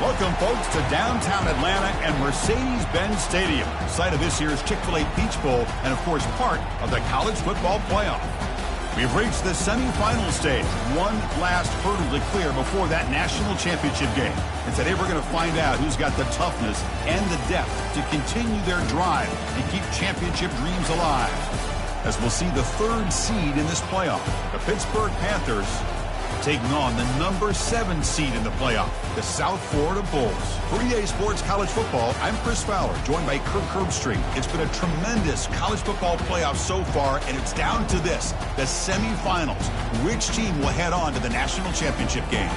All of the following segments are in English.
Welcome, folks, to downtown Atlanta and Mercedes-Benz Stadium, site of this year's Chick-fil-A Peach Bowl and, of course, part of the college football playoff. We've reached the semifinal stage, one last hurdle to clear before that national championship game. And today we're going to find out who's got the toughness and the depth to continue their drive and keep championship dreams alive. As we'll see the third seed in this playoff, the Pittsburgh Panthers taking on the number 7 seed in the playoff, the South Florida Bulls. For EA Sports College Football, I'm Chris Fowler, joined by Kirk Herbstreit. It's been a tremendous college football playoff so far, and it's down to this, the semifinals. Which team will head on to the national championship game?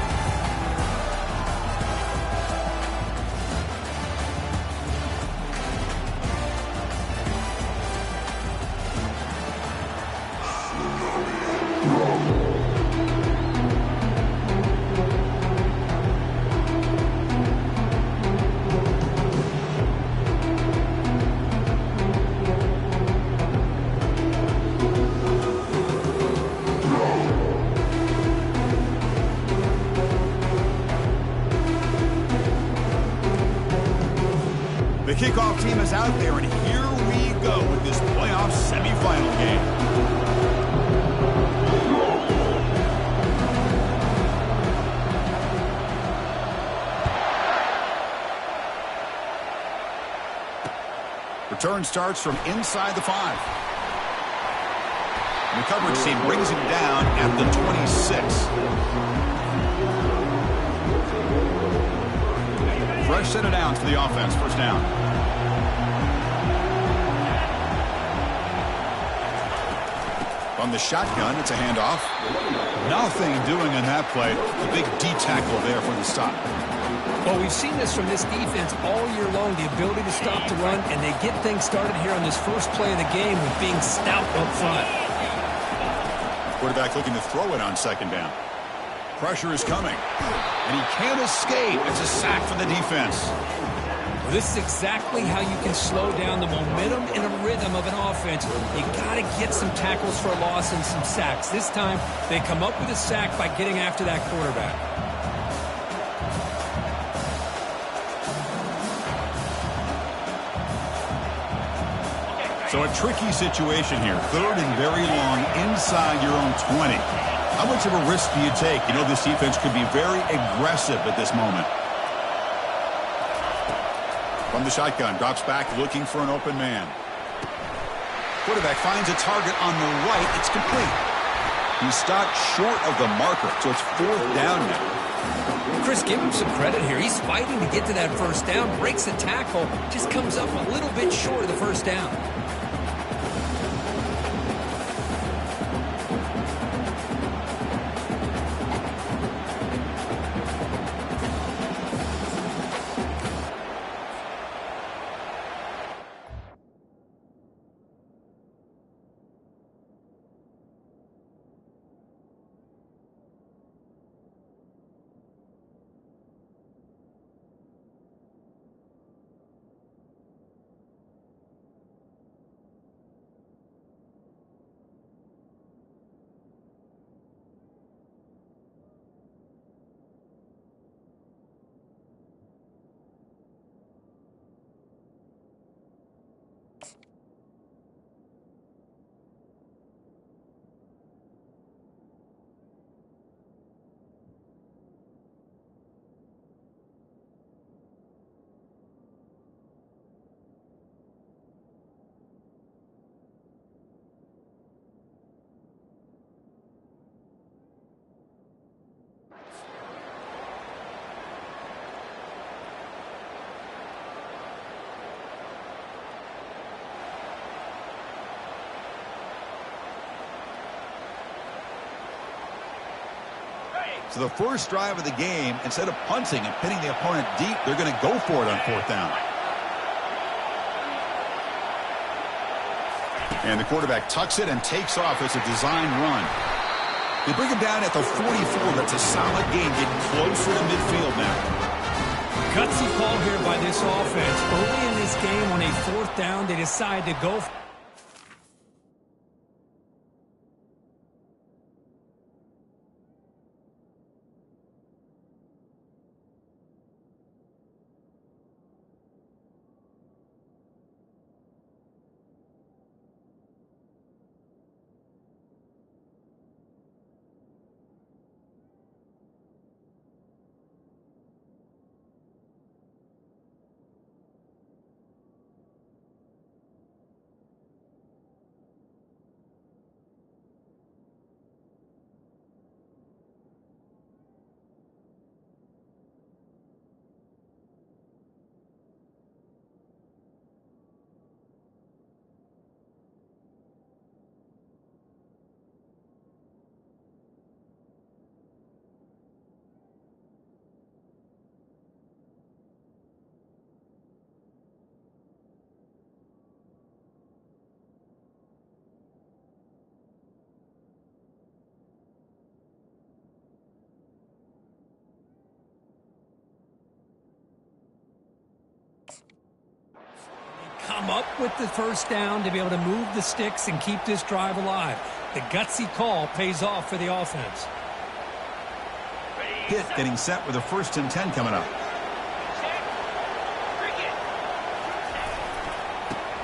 The kickoff team is out there, and here we go with this playoff semifinal game. Return starts from inside the 5. And the coverage team brings him down at the 26. Fresh set of downs for the offense. First down. From the shotgun, it's a handoff. Nothing doing in that play. The big D tackle there for the stop. Well, we've seen this from this defense all year long, the ability to stop the run, and they get things started here on this first play of the game with being stout up front. Quarterback looking to throw it on second down. Pressure is coming, and he can't escape. It's a sack for the defense. Well, this is exactly how you can slow down the momentum and a rhythm of an offense. You got to get some tackles for a loss and some sacks. This time, they come up with a sack by getting after that quarterback. So a tricky situation here. Third and very long inside your own 20. How much of a risk do you take? You know, this defense could be very aggressive at this moment. From the shotgun, drops back looking for an open man. Quarterback finds a target on the right. It's complete. He stopped short of the marker, so it's 4th down now. Chris, give him some credit here. He's fighting to get to that first down, breaks the tackle, just comes up a little bit short of the first down. So the first drive of the game, instead of punting and pinning the opponent deep, they're going to go for it on 4th down. And the quarterback tucks it and takes off as a design run. They bring him down at the 44. That's a solid gain, getting closer to midfield now. Gutsy call here by this offense. Early in this game on a 4th down, they decide to go. come up with the first down to be able to move the sticks and keep this drive alive. The gutsy call pays off for the offense. Pitt getting set with a 1st and 10 coming up.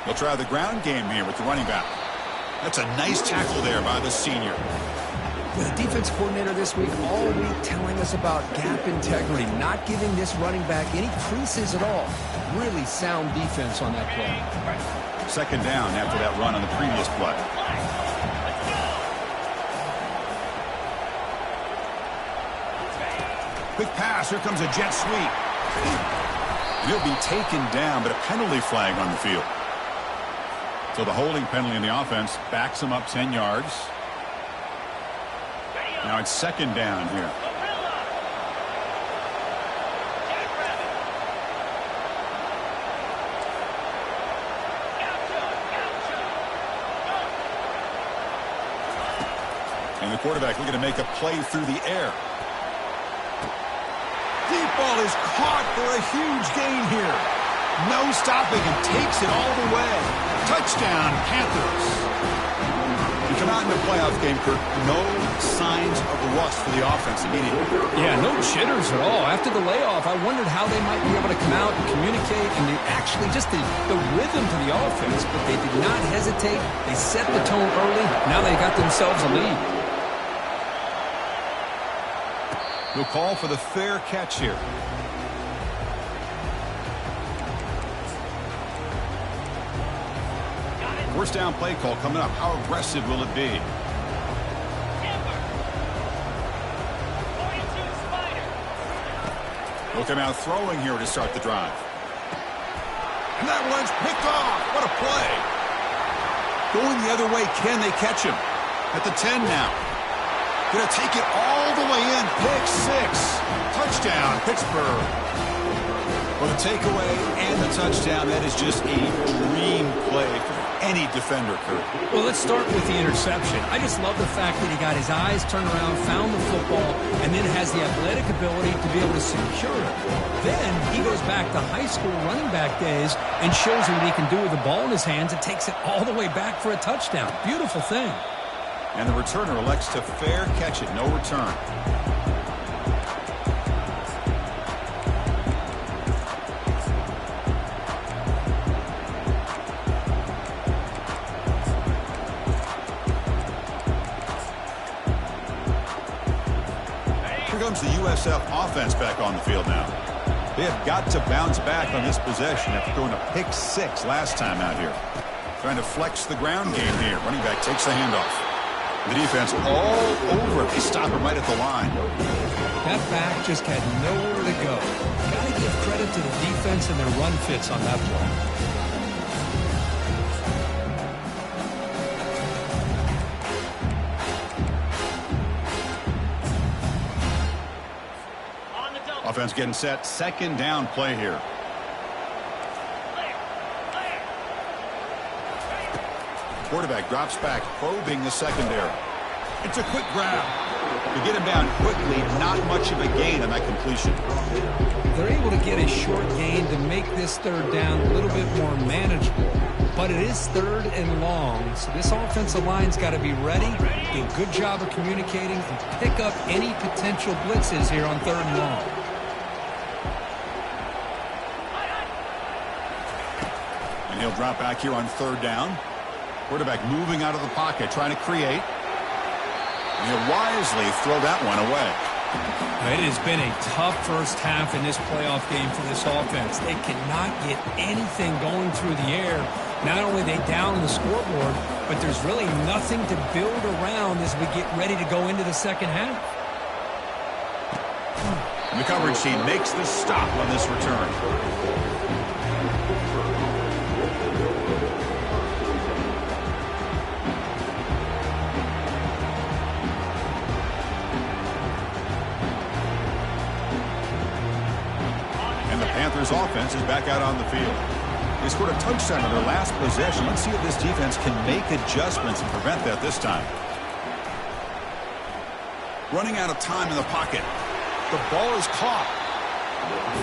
They'll try the ground game here with the running back. That's a nice tackle there by the senior. With the defense coordinator this week all week telling us about gap integrity, not giving this running back any creases at all. Really sound defense on that play. 2nd down after that run on the previous play. Quick pass. Here comes a jet sweep. He'll be taken down, but a penalty flag on the field. So the holding penalty in the offense backs him up 10 yards. Now it's 2nd down here. And the quarterback looking to make a play through the air. Deep ball is caught for a huge gain here. No stopping and takes it all the way. Touchdown, Panthers. You come out in the playoff game, Kirk, no signs of rust for the offense immediately. Yeah, no jitters at all. After the layoff, I wondered how they might be able to come out and communicate and actually just the rhythm to the offense. But they did not hesitate. They set the tone early. Now they got themselves a lead. We'll call for the fair catch here. First down play call coming up. How aggressive will it be? We'll come out throwing here to start the drive. And that one's picked off. What a play. Going the other way. Can they catch him? At the 10 now. Going to take it all the way in. Pick 6. Touchdown, Pittsburgh. For the takeaway and the touchdown, that is just a dream play for any defender, Kurt. Well, let's start with the interception. I just love the fact that he got his eyes turned around, found the football, and then has the athletic ability to be able to secure it. Then he goes back to high school running back days and shows you what he can do with the ball in his hands and takes it all the way back for a touchdown. Beautiful thing. And the returner elects to fair catch it. No return. Here comes the USF offense back on the field now. They have got to bounce back on this possession after throwing a pick 6 last time out here. Trying to flex the ground game here. Running back takes the handoff. The defense all over it. They stop him right at the line. That back just had nowhere to go. Got to give credit to the defense and their run fits on that play. Offense getting set. 2nd down play here. Quarterback drops back, probing the secondary. It's a quick grab. To get him down quickly, not much of a gain on that completion. They're able to get a short gain to make this 3rd down a little bit more manageable. But it is 3rd and long, so this offensive line's got to be ready, do a good job of communicating, and pick up any potential blitzes here on 3rd and long. And he'll drop back here on 3rd down. Quarterback moving out of the pocket, trying to create. And he'll wisely throw that one away. It has been a tough first half in this playoff game for this offense. They cannot get anything going through the air. Not only are they down on the scoreboard, but there's really nothing to build around as we get ready to go into the second half. And the coverage team makes the stop on this return. Panthers offense is back out on the field. They scored a touchdown on their last possession. Let's see if this defense can make adjustments and prevent that this time. Running out of time in the pocket. The ball is caught.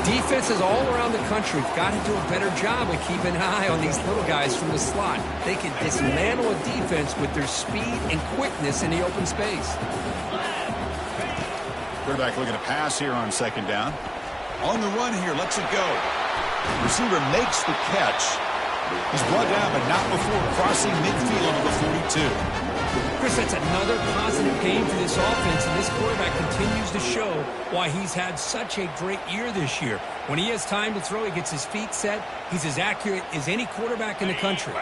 Defenses all around the country have got to do a better job of keeping an eye on these little guys from the slot. They can dismantle a defense with their speed and quickness in the open space. Quarterback looking to pass here on second down. On the run here, lets it go. Receiver makes the catch. He's brought down, but not before crossing midfield to the 42. Chris, that's another positive game for this offense, and this quarterback continues to show why he's had such a great year this year. When he has time to throw, he gets his feet set. He's as accurate as any quarterback in the country.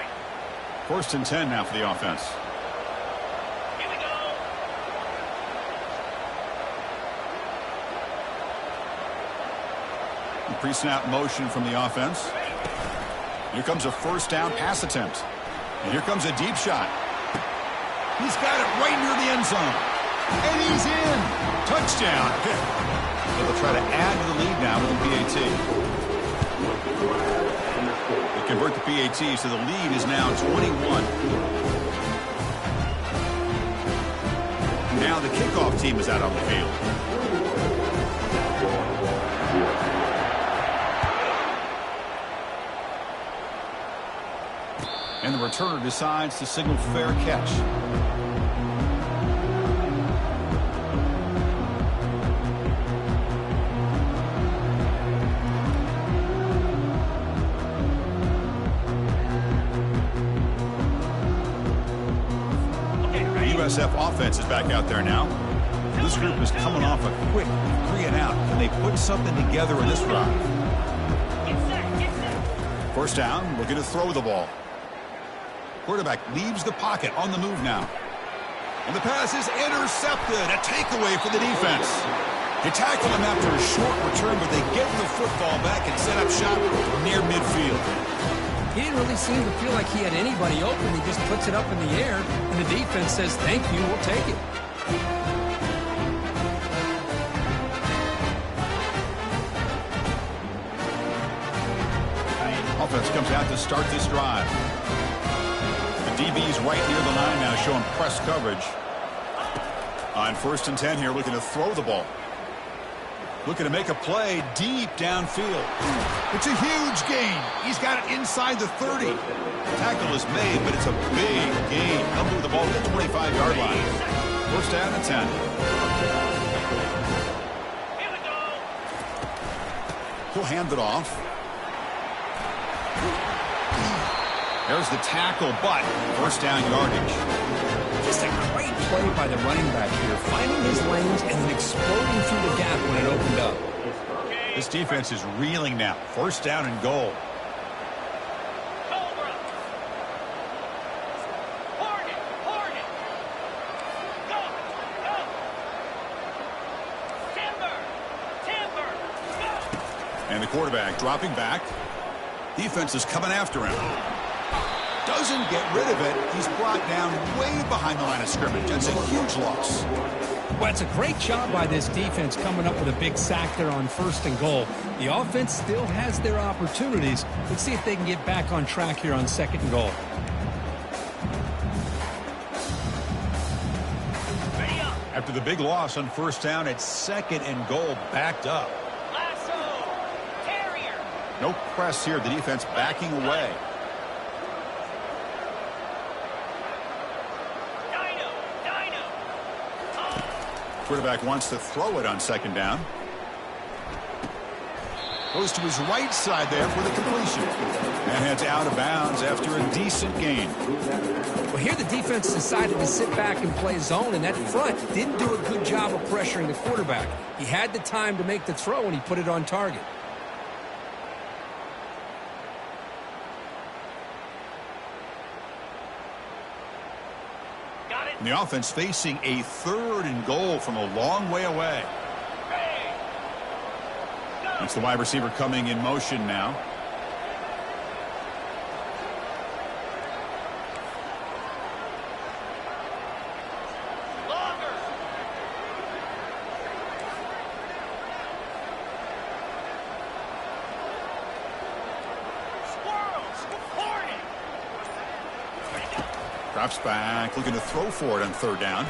1st and 10 now for the offense. Here we go. Pre-snap motion from the offense. Here comes a 1st down pass attempt. And here comes a deep shot. He's got it right near the end zone. And he's in. Touchdown. They'll try to add to the lead now with the PAT. They convert the PAT, so the lead is now 21. Now the kickoff team is out on the field. And the returner decides to signal fair catch. The USF offense is back out there now. This group is coming off a quick 3-and-out. Can they put something together in this drive? 1st down, looking to throw the ball. Quarterback leaves the pocket on the move now. And the pass is intercepted. A takeaway for the defense. They tackle him after a short return, but they get the football back and set up shop near midfield. He didn't really seem to feel like he had anybody open. He just puts it up in the air, and the defense says, thank you, we'll take it. Offense comes out to start this drive. The DB's right near the line now, showing press coverage. On 1st and 10 here, looking to throw the ball. Looking to make a play deep downfield. It's a huge gain. He's got it inside the 30. Tackle is made, but it's a big gain. He'll move the ball to the 25-yard line. 1st down and 10. Here we go. He'll hand it off. There's the tackle, but 1st down yardage. Just a great play by the running back here, finding his lanes and then exploding through the gap when it opened up. This defense is reeling now. 1st down and goal. Cobra. Hornet. Hornet. Go. Go. Timber. Timber. Go. And the quarterback dropping back. Defense is coming after him. Doesn't get rid of it. He's brought down way behind the line of scrimmage. That's a huge loss. Well, it's a great job by this defense coming up with a big sack there on 1st and goal. The offense still has their opportunities. Let's see if they can get back on track here on 2nd and goal. After the big loss on 1st down, it's 2nd and goal, backed up. Lasso. Terrier. No press here. The defense backing away. Quarterback wants to throw it on 2nd down. Goes to his right side there for the completion. And heads out of bounds after a decent gain. Well, here the defense decided to sit back and play zone, and that front didn't do a good job of pressuring the quarterback. He had the time to make the throw, and he put it on target. And the offense facing a 3rd and goal from a long way away. It's the wide receiver coming in motion now. Longer. Squirrels. Hornet. Drops back, looking to throw for it on 3rd down.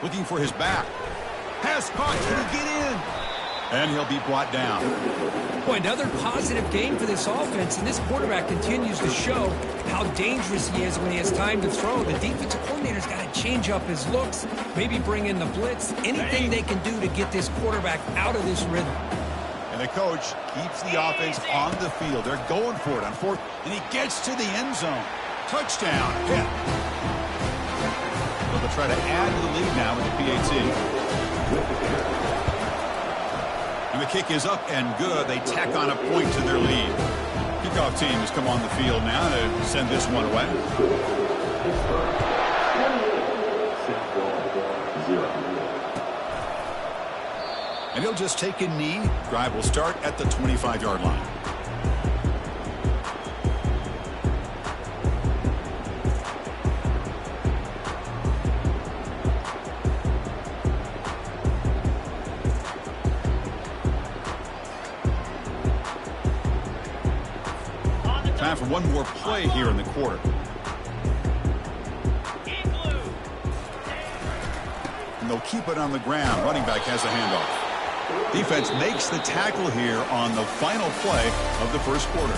Looking for his back. Pass caught, can he get in? And he'll be brought down. Boy, another positive game for this offense, and this quarterback continues to show how dangerous he is when he has time to throw. The defensive coordinator's got to change up his looks, maybe bring in the blitz, anything they can do to get this quarterback out of this rhythm. And the coach keeps the offense on the field. They're going for it on fourth, and he gets to the end zone. Touchdown, Pitt. They'll try to add to the lead now with the PAT. And the kick is up and good. They tack on a point to their lead. Kickoff team has come on the field now to send this one away. And he'll just take a knee. Drive will start at the 25-yard line. Time for one more play here in the quarter. And they'll keep it on the ground. Running back has a handoff. Defense makes the tackle here on the final play of the first quarter.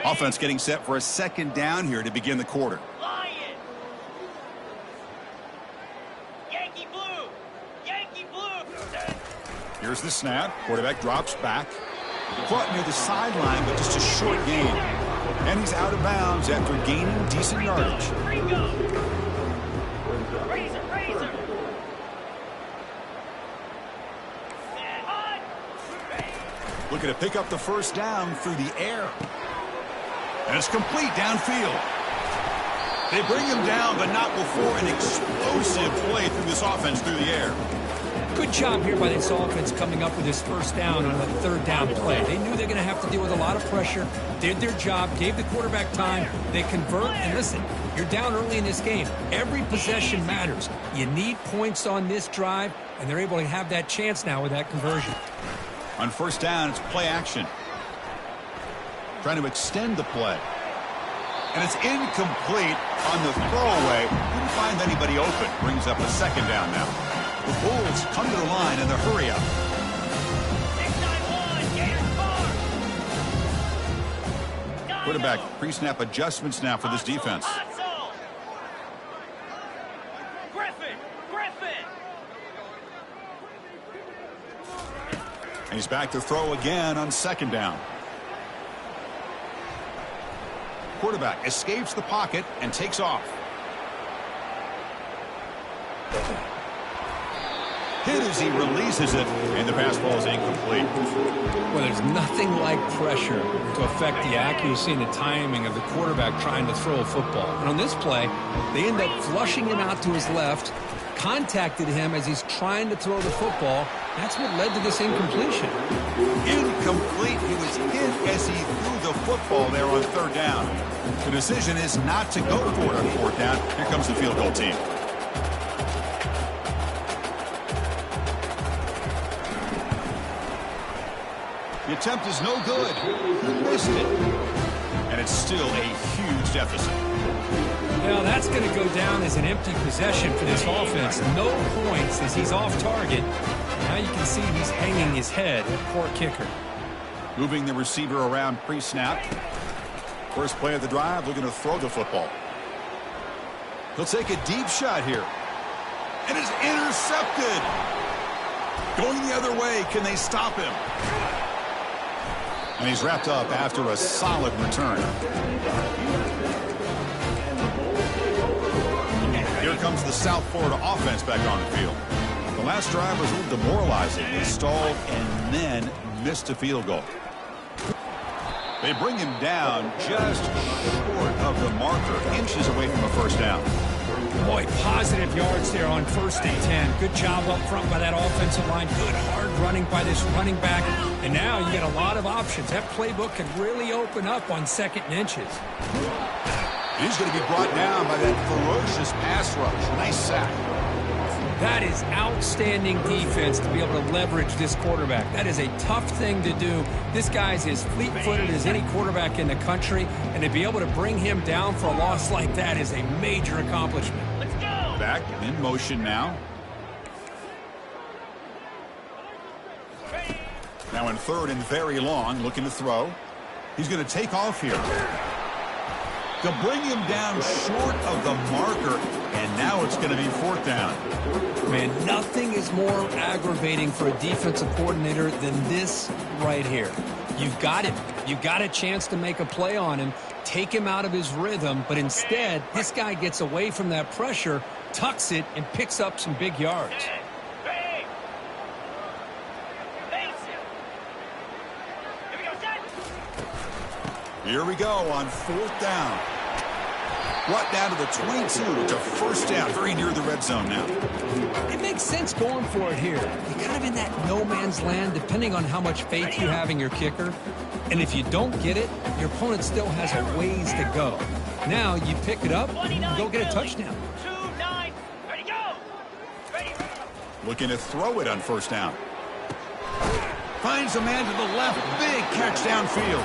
Offense getting set for a second down here to begin the quarter. Here's the snap. Quarterback drops back. Caught near the sideline, but just a short gain. And he's out of bounds after gaining decent yardage. Looking to pick up the first down through the air. And it's complete downfield. They bring him down, but not before an explosive play through this offense through the air. Good job here by this offense coming up with this first down on the third down play. They knew they're going to have to deal with a lot of pressure, did their job, gave the quarterback time. They convert, and listen, you're down early in this game. Every possession matters. You need points on this drive, and they're able to have that chance now with that conversion. On first down, it's play action. Trying to extend the play. And it's incomplete on the throwaway. Couldn't find anybody open. Brings up a second down now. The Bulls come to the line in the hurry up. 6-9-1, quarterback pre-snap adjustments now for this defense. And he's back to throw again on second down. Quarterback escapes the pocket and takes off. Hit as he releases it, and the pass ball is incomplete. Well, there's nothing like pressure to affect the accuracy and the timing of the quarterback trying to throw a football. And on this play, they end up flushing him out to his left, contacted him as he's trying to throw the football. That's what led to this incompletion. Incomplete. He was hit as he threw the football there on third down. The decision is not to go for it on fourth down. Here comes the field goal team. The attempt is no good. He missed it. And it's still a huge deficit. Well, that's going to go down as an empty possession for this offense. No points as he's off target. Now you can see he's hanging his head. Poor kicker. Moving the receiver around pre-snap. First play of the drive, looking to throw the football. He'll take a deep shot here. And it's intercepted. Going the other way. Can they stop him? And he's wrapped up after a solid return. Here comes the South Florida offense back on the field. The last drive was a little demoralizing. They stalled and then missed a field goal. They bring him down just short of the marker, inches away from a first down. Boy, positive yards there on 1st and 10. Good job up front by that offensive line. Good hard running by this running back. And now you get a lot of options. That playbook can really open up on 2nd and inches. He's going to be brought down by that ferocious pass rush. Nice sack. That is outstanding defense to be able to leverage this quarterback. That is a tough thing to do. This guy's as fleet-footed as any quarterback in the country, and to be able to bring him down for a loss like that is a major accomplishment. Let's go. Back in motion now. Now in third and very long, looking to throw. He's going to take off here. They'll bring him down short of the marker, and now it's going to be fourth down. Man, nothing is more aggravating for a defensive coordinator than this right here. You've got him. You've got a chance to make a play on him, take him out of his rhythm, but instead, this guy gets away from that pressure, tucks it, and picks up some big yards. Bang. Face it. Here we go, set. Here we go on fourth down. Brought down to the 22. It's a first down, very near the red zone now. It makes sense going for it here. You're kind of in that no man's land, depending on how much faith you have in your kicker. And if you don't get it, your opponent still has a ways to go. Now you pick it up and go get a touchdown. 2-9. Ready, go. Ready. Looking to throw it on first down. Finds a man to the left. Big catch downfield.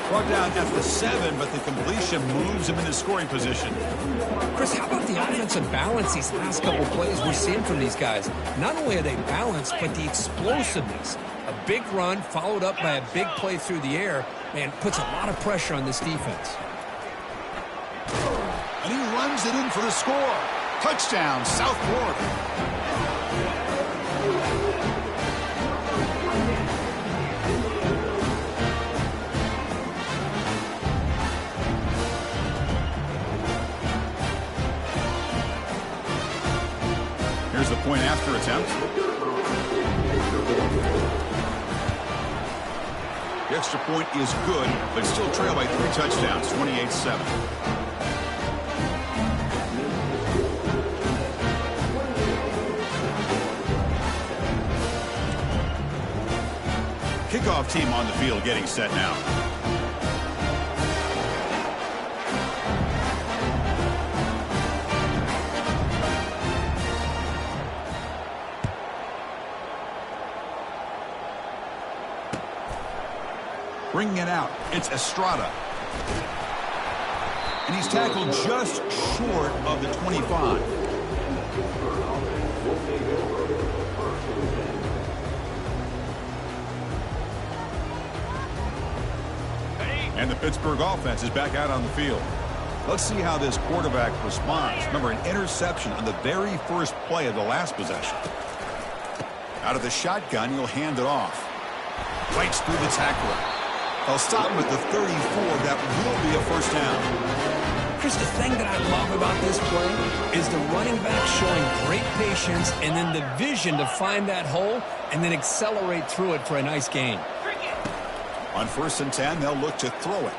Brought down at the 7, but the completion moves him into scoring position. Chris, how about the offensive balance these last couple plays we're seeing from these guys? Not only are they balanced, but the explosiveness. A big run followed up by a big play through the air, man, puts a lot of pressure on this defense. And he runs it in for the score. Touchdown, South Florida. Here's the point after attempt. The extra point is good, but still trail by 3 touchdowns, 28-7. Kickoff team on the field getting set now. Bringing it out, it's Estrada. And he's tackled just short of the 25. And the Pittsburgh offense is back out on the field. Let's see how this quarterback responds. Remember, an interception on the very first play of the last possession. Out of the shotgun, he'll hand it off. Breaks through the tackler. They'll stop him at the 34. That will be a first down. Chris, the thing that I love about this play is the running back showing great patience and then the vision to find that hole and then accelerate through it for a nice gain. On 1st and 10, they'll look to throw it.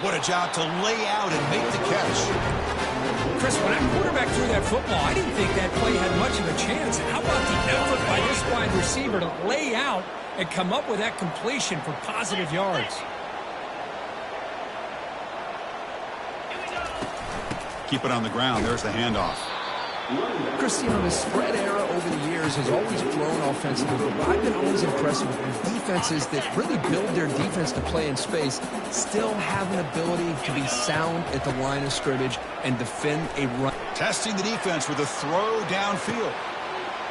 What a job to lay out and make the catch. Chris, when that quarterback threw that football, I didn't think that play had much of a chance. How about the effort by this wide receiver to lay out and come up with that completion for positive yards? Keep it on the ground. There's the handoff. Chris, you know, the spread era over the years has always grown offensively, but I've been always impressed with defenses that really build their defense to play in space, still have an ability to be sound at the line of scrimmage and defend a run. Testing the defense with a throw downfield.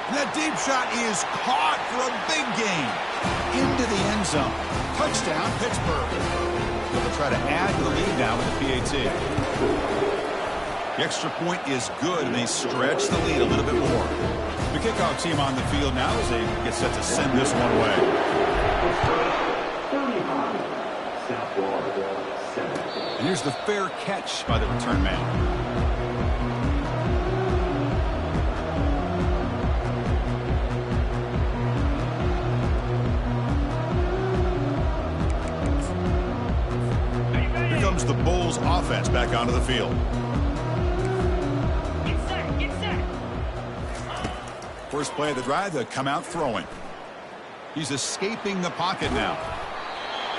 And that deep shot is caught for a big gain. Into the end zone. Touchdown, Pittsburgh. They'll try to add to the lead now with the PAT. The extra point is good, and they stretch the lead a little bit more. The kickoff team on the field now as they get set to send this one away. And here's the fair catch by the return man. Here comes the Bulls offense back onto the field. First play of the drive, they come out throwing. He's escaping the pocket now.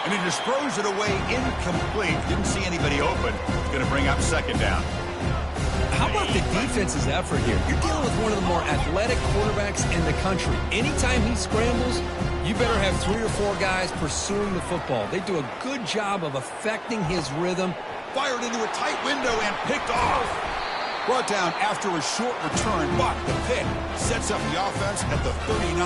And he just throws it away incomplete. Didn't see anybody open. Going to bring up second down. How about the defense's effort here? You're dealing with one of the more athletic quarterbacks in the country. Anytime he scrambles, you better have 3 or 4 guys pursuing the football. They do a good job of affecting his rhythm. Fired into a tight window and picked off. Brought down after a short return, but the pick sets up the offense at the 39.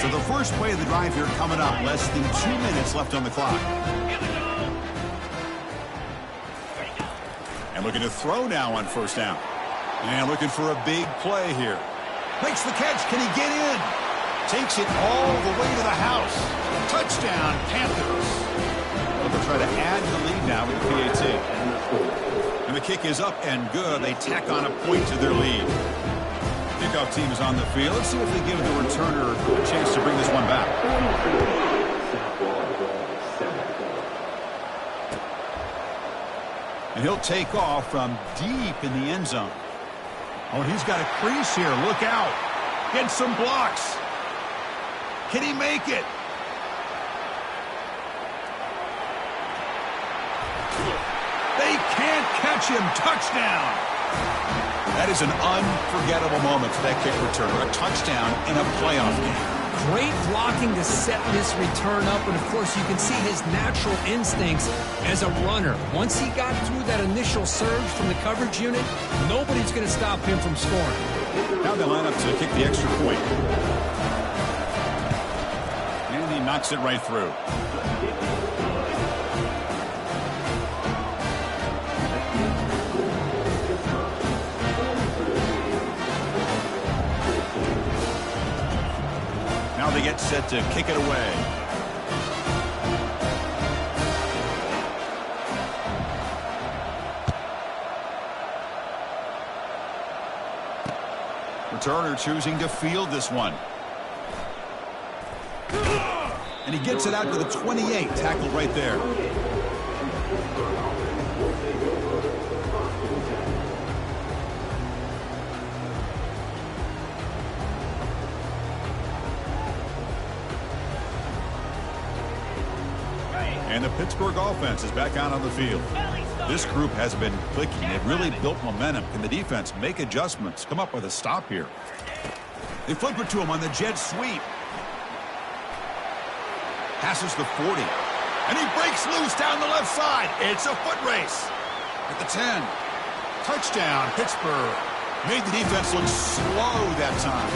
So the first play of the drive here coming up. Less than 2 minutes left on the clock. And looking to throw now on first down. And looking for a big play here. Makes the catch. Can he get in? Takes it all the way to the house. Touchdown, Panthers. They'll try to add the lead now with the PAT. And the kick is up and good. They tack on a point to their lead. Kickoff team is on the field. Let's see if they give the returner a chance to bring this one back. And he'll take off from deep in the end zone. Oh, and he's got a crease here. Look out. Get some blocks. Can he make it? They can't catch him. Touchdown. That is an unforgettable moment for that kick returner. A touchdown in a playoff game. Great blocking to set this return up, and of course you can see his natural instincts as a runner. Once he got through that initial surge from the coverage unit, nobody's going to stop him from scoring. Now they line up to kick the extra point. And he knocks it right through. Now they get set to kick it away. Returner choosing to field this one. And he gets it out to the 28. Tackled right there. And the Pittsburgh offense is back out on the field. This group has been clicking. They've really built momentum. Can the defense make adjustments? Come up with a stop here. They flip it to him on the jet sweep. Passes the 40. And he breaks loose down the left side. It's a foot race. At the 10. Touchdown, Pittsburgh. Made the defense look slow that time.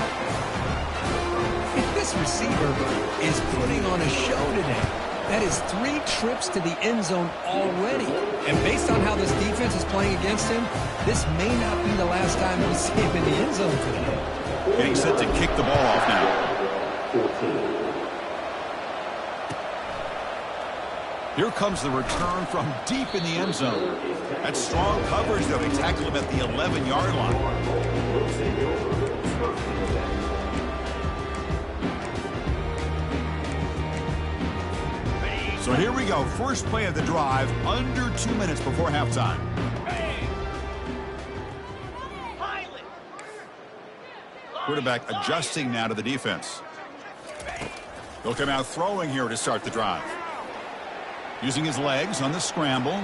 This receiver is putting on a show today. That is 3 trips to the end zone already. And based on how this defense is playing against him, this may not be the last time we see him in the end zone today. Getting set to kick the ball off now. Here comes the return from deep in the end zone. That's strong coverage, though. They tackle him at the 11-yard line. So here we go. First play of the drive, under 2 minutes before halftime. Quarterback adjusting now to the defense. They'll come out throwing here to start the drive. Using his legs on the scramble.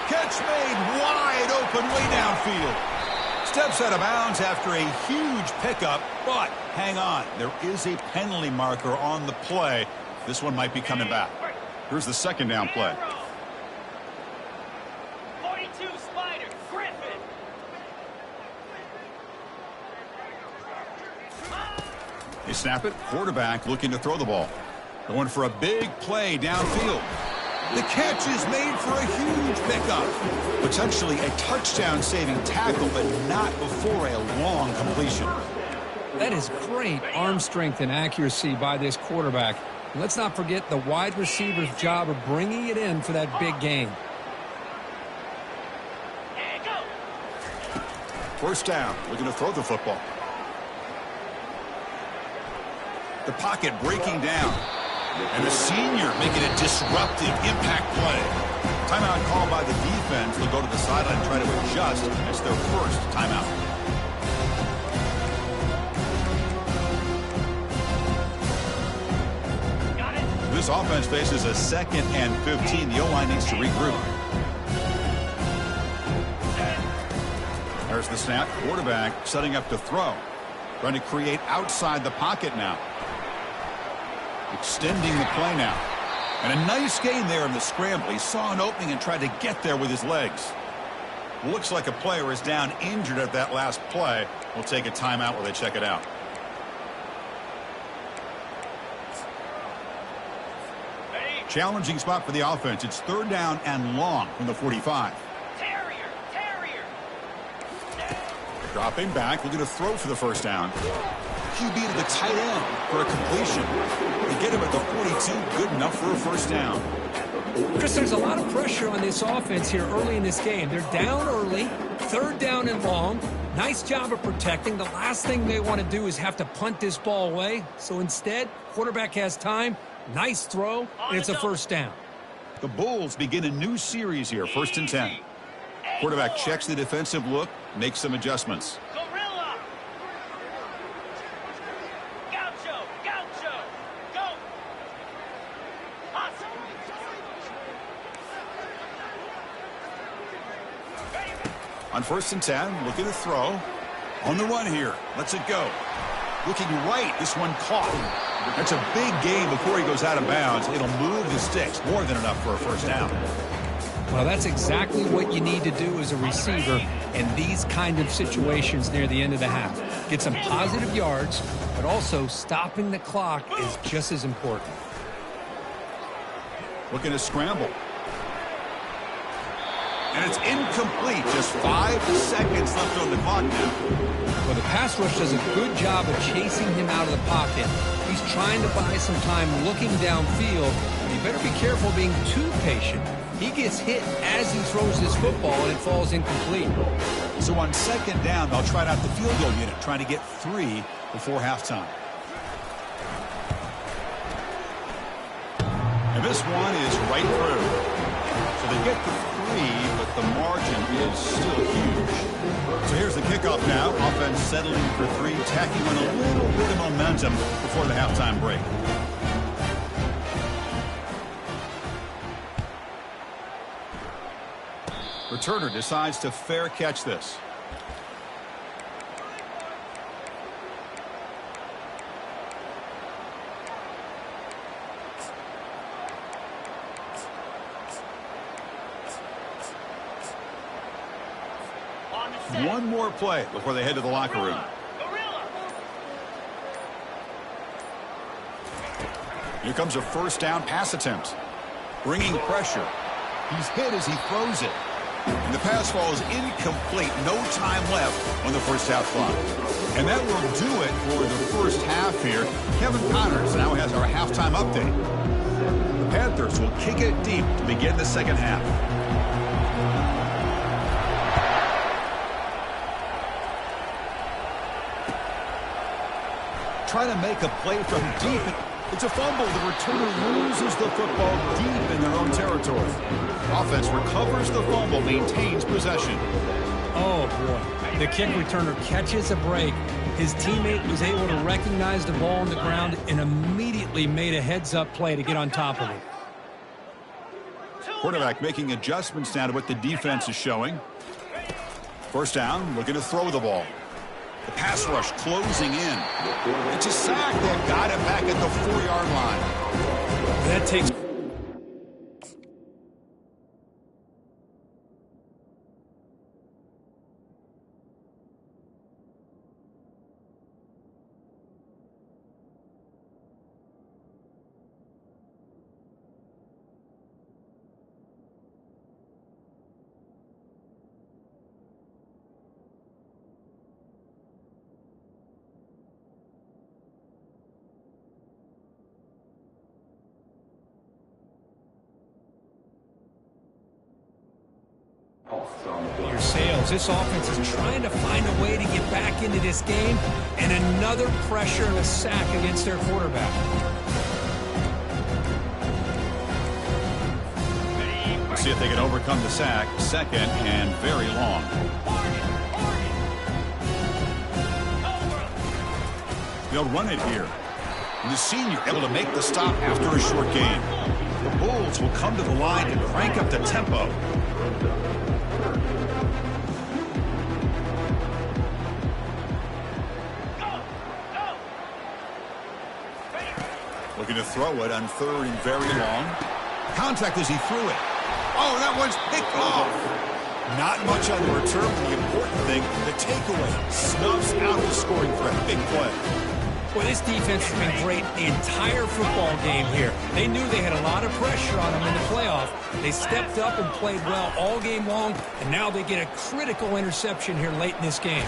Catch made wide open way downfield. Steps out of bounds after a huge pickup, but hang on. There is a penalty marker on the play. This one might be coming back. Here's the second down play. 42 Spider, Griffin. They snap it. Quarterback looking to throw the ball. Going for a big play downfield. The catch is made for a huge pickup. Potentially a touchdown-saving tackle, but not before a long completion. That is great arm strength and accuracy by this quarterback. And let's not forget the wide receiver's job of bringing it in for that big game. And go. First down, looking to throw the football. The pocket breaking down. And the senior making a disruptive impact play. Timeout called by the defense. They'll go to the sideline and try to adjust. It's their first timeout. This offense faces a 2nd and 15. The O-line needs to regroup. There's the snap. Quarterback setting up to throw. Trying to create outside the pocket now. Extending the play now. And a nice gain there in the scramble. He saw an opening and tried to get there with his legs. Looks like a player is down injured at that last play. We'll take a timeout while they check it out. Challenging spot for the offense. It's 3rd down and long from the 45. Terrier. Dropping back, looking to throw for the 1st down. QB to the tight end for a completion. They get him at the 42, good enough for a 1st down. Chris, there's a lot of pressure on this offense here early in this game. They're down early, 3rd down and long. Nice job of protecting. The last thing they want to do is have to punt this ball away. So instead, quarterback has time. Nice throw, and it's a 1st down. The Bulls begin a new series here, 1st and 10. Quarterback checks the defensive look, makes some adjustments. Gorilla. Gaucho. Go. Awesome. On 1st and 10, looking to throw. On the run here, lets it go. Looking right, this one caught. That's a big gain before he goes out of bounds. It'll move the sticks, more than enough for a 1st down. Well, that's exactly what you need to do as a receiver in these kind of situations near the end of the half. Get some positive yards, but also stopping the clock is just as important. Looking to scramble. And it's incomplete. Just 5 seconds left on the clock now. Well, the pass rush does a good job of chasing him out of the pocket. He's trying to buy some time looking downfield. You better be careful being too patient. He gets hit as he throws this football, and it falls incomplete. So on 2nd down, they'll try out the field goal unit, trying to get 3 before halftime. And this one is right through. So they get the 3, but the margin is still huge. So here's the kickoff now. Offense settling for 3, tacking on a little bit of momentum before the halftime break. Returner decides to fair catch this. One more play before they head to the locker room. Here comes a 1st down pass attempt. Bringing pressure. He's hit as he throws it. And the pass falls incomplete. No time left on the 1st half clock. And that will do it for the 1st half here. Kevin Connors now has our halftime update. The Panthers will kick it deep to begin the 2nd half. Trying to make a play from deep. It's a fumble. The returner loses the football deep in their own territory. Offense recovers the fumble, maintains possession. Oh, boy. The kick returner catches a break. His teammate was able to recognize the ball on the ground and immediately made a heads-up play to get on top of it. Quarterback making adjustments now to what the defense is showing. 1st down, looking to throw the ball. The pass rush closing in. It's a sack. They've got him back at the 4-yard line. That takes... Your sales. This offense is trying to find a way to get back into this game, and another pressure and a sack against their quarterback. Let's see if they can overcome the sack. 2nd and very long. They'll run it here. And the senior able to make the stop after a short gain. The Bulls will come to the line to crank up the tempo. Looking to throw it on 3rd and very long. Contact as he threw it. Oh, that one's picked off. Not much on the return, but the important thing, the takeaway. Snubs out the scoring threat. Big play. Well, this defense has been great the entire football game here. They knew they had a lot of pressure on them in the playoff. They stepped up and played well all game long, and now they get a critical interception here late in this game.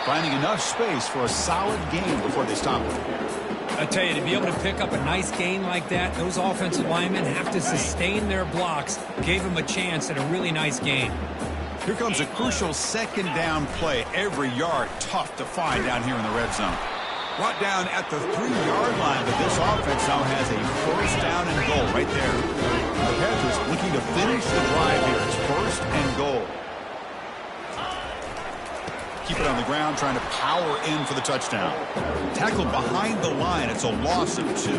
Finding enough space for a solid game before they stop it. I tell you, to be able to pick up a nice gain like that, those offensive linemen have to sustain their blocks. Gave them a chance at a really nice gain. Here comes a crucial 2nd down play. Every yard tough to find down here in the red zone. Brought down at the 3-yard line, but this offense now has a 1st down and goal right there. The Panthers looking to finish the drive here. It's 1st and goal. Keep it on the ground, trying to power in for the touchdown. Tackled behind the line. It's a loss of 2.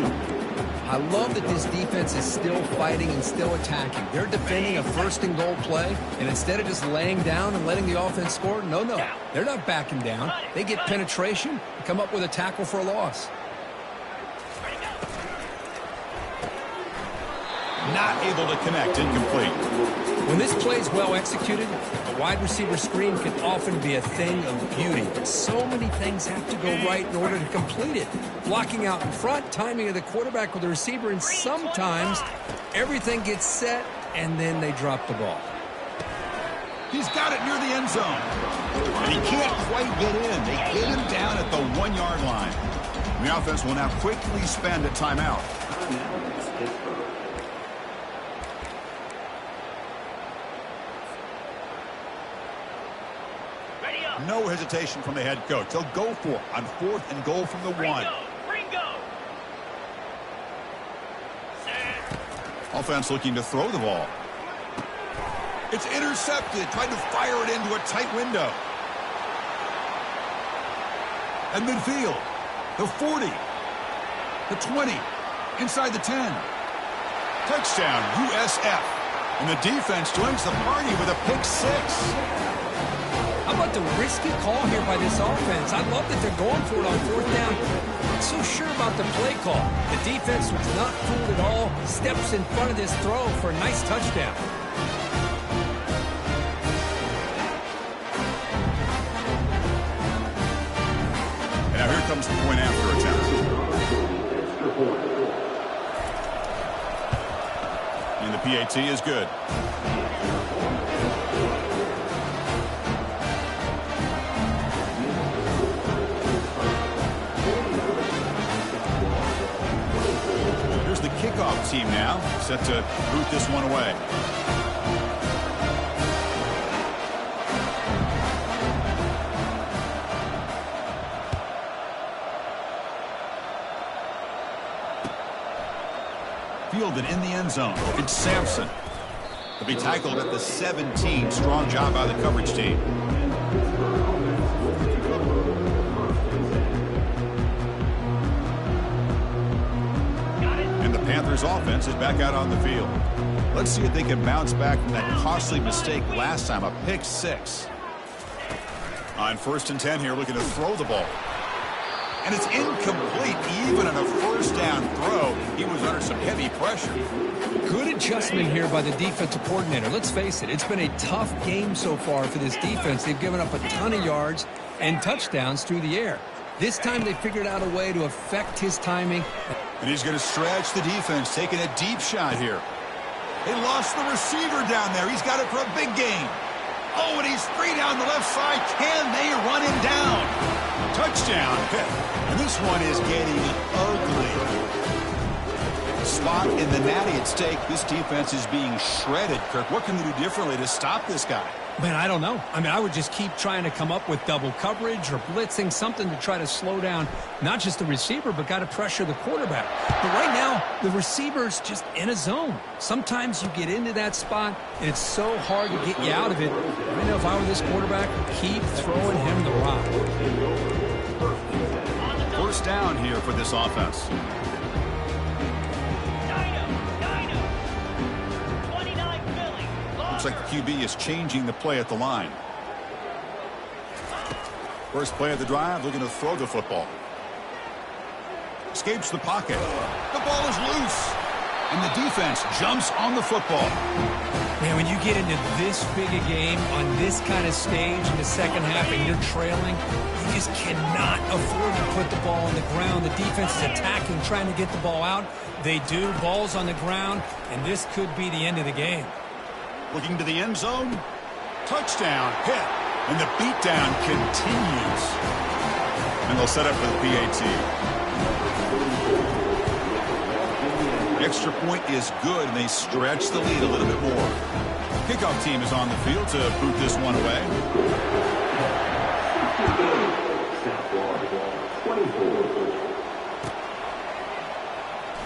I love that this defense is still fighting and still attacking. They're defending a 1st and goal play, and instead of just laying down and letting the offense score, no, they're not backing down. They get penetration and come up with a tackle for a loss. Not able to connect, incomplete. When this play is well executed, a wide receiver screen can often be a thing of beauty. So many things have to go right in order to complete it. Blocking out in front, timing of the quarterback with the receiver, and sometimes everything gets set and then they drop the ball. He's got it near the end zone. And he can't quite get in. They get him down at the 1-yard line. The offense will now quickly spend a timeout. No hesitation from the head coach. They'll go for it on 4th and goal from the 1. Offense looking to throw the ball. It's intercepted. Trying to fire it into a tight window. At midfield. The 40. The 20. Inside the 10. Touchdown, USF. And the defense joins the party with a pick 6. How about the risky call here by this offense? I love that they're going for it on 4th down. Not so sure about the play call. The defense was not fooled at all. Steps in front of this throw for a nice touchdown. And now here comes the point after attempt. And the PAT is good. Kickoff team now set to boot this one away. Fielded in the end zone. It's Sampson. He'll be tackled at the 17. Strong job by the coverage team. Panthers offense is back out on the field. Let's see if they can bounce back from that costly mistake last time, a pick 6. On 1st and 10 here, looking to throw the ball. And it's incomplete. Even on a 1st down throw, he was under some heavy pressure. Good adjustment here by the defensive coordinator. Let's face it, it's been a tough game so far for this defense. They've given up a ton of yards and touchdowns through the air. This time they figured out a way to affect his timing. And he's going to stretch the defense, taking a deep shot here. They lost the receiver down there. He's got it for a big gain. Oh, and he's free down the left side. Can they run him down? Touchdown, Pitt. And this one is getting ugly. Spot in the natty at stake. This defense is being shredded. Kirk, what can they do differently to stop this guy? Man, I don't know. I mean, I would just keep trying to come up with double coverage or blitzing, something to try to slow down not just the receiver, but got to pressure the quarterback. But right now, the receiver's just in a zone. Sometimes you get into that spot, and it's so hard to get you out of it. I know if I were this quarterback, keep throwing him the rock. 1st first down here for this offense. Dino. 29 Philly. Looks like the QB is changing the play at the line. First play of the drive, looking to throw the football. Escapes the pocket. The ball is loose. And the defense jumps on the football. Man, when you get into this big a game on this kind of stage in the second half and you're trailing, you just cannot afford to put the ball on the ground. The defense is attacking, trying to get the ball out. They do. Ball's on the ground, and this could be the end of the game. Looking to the end zone. Touchdown, Pitt. And the beatdown continues. And they'll set up for the PAT. Extra point is good, and they stretch the lead a little bit more. Kickoff team is on the field to boot this one away.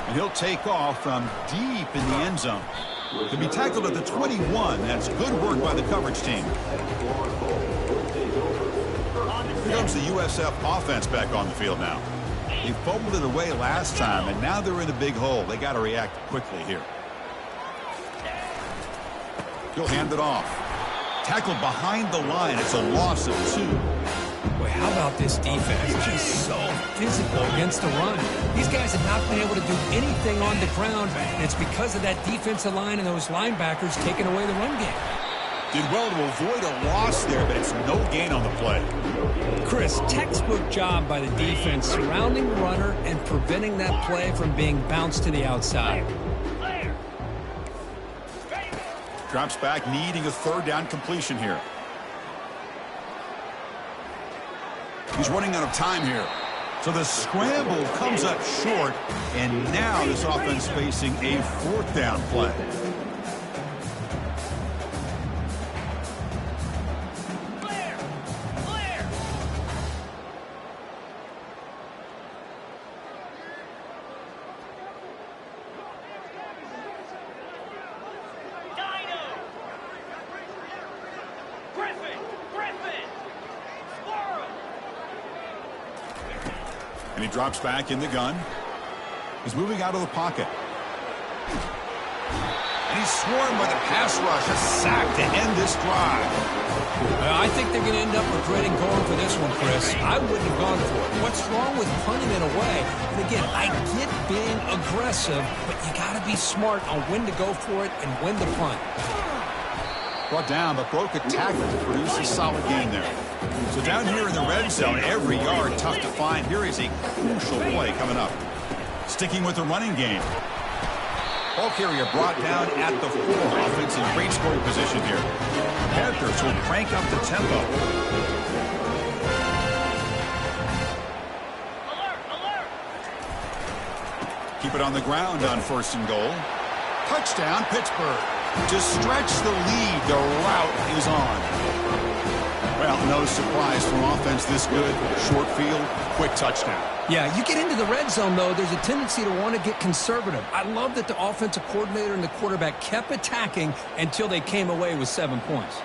And he'll take off from deep in the end zone. To be tackled at the 21, that's good work by the coverage team. Here comes the USF offense back on the field now. They fumbled it away last time, and now they're in a big hole. They got to react quickly here. He'll hand it off. Tackled behind the line. It's a loss of 2. Boy, how about this defense? Just so physical against the run. These guys have not been able to do anything on the ground, and it's because of that defensive line and those linebackers taking away the run game. Did well to avoid a loss there, but it's no gain on the play. Chris, textbook job by the defense surrounding the runner and preventing that play from being bounced to the outside. Drops back, needing a third down completion here. He's running out of time here. So the scramble comes up short, and now this offense facing a fourth down play. And he drops back in the gun. He's moving out of the pocket. And he's swarmed by the pass rush. A sack to end this drive. I think they're going to end up regretting going for this one, Chris. I wouldn't have gone for it. What's wrong with punting it away? And again, I get being aggressive, but you got to be smart on when to go for it and when to punt. Brought down, but broke a tackle to produce a solid gain there. So down here in the red zone, every yard tough to find. Here is a crucial play coming up. Sticking with the running game. Ball carrier brought down at the 4. Offense in great scoring position here. Panthers will crank up the tempo. Alert! Keep it on the ground on 1st and goal. Touchdown, Pittsburgh. To stretch the lead, the route is on. Well, no surprise from offense this good. Short field, quick touchdown. Yeah, you get into the red zone, though, there's a tendency to want to get conservative. I love that the offensive coordinator and the quarterback kept attacking until they came away with 7 points.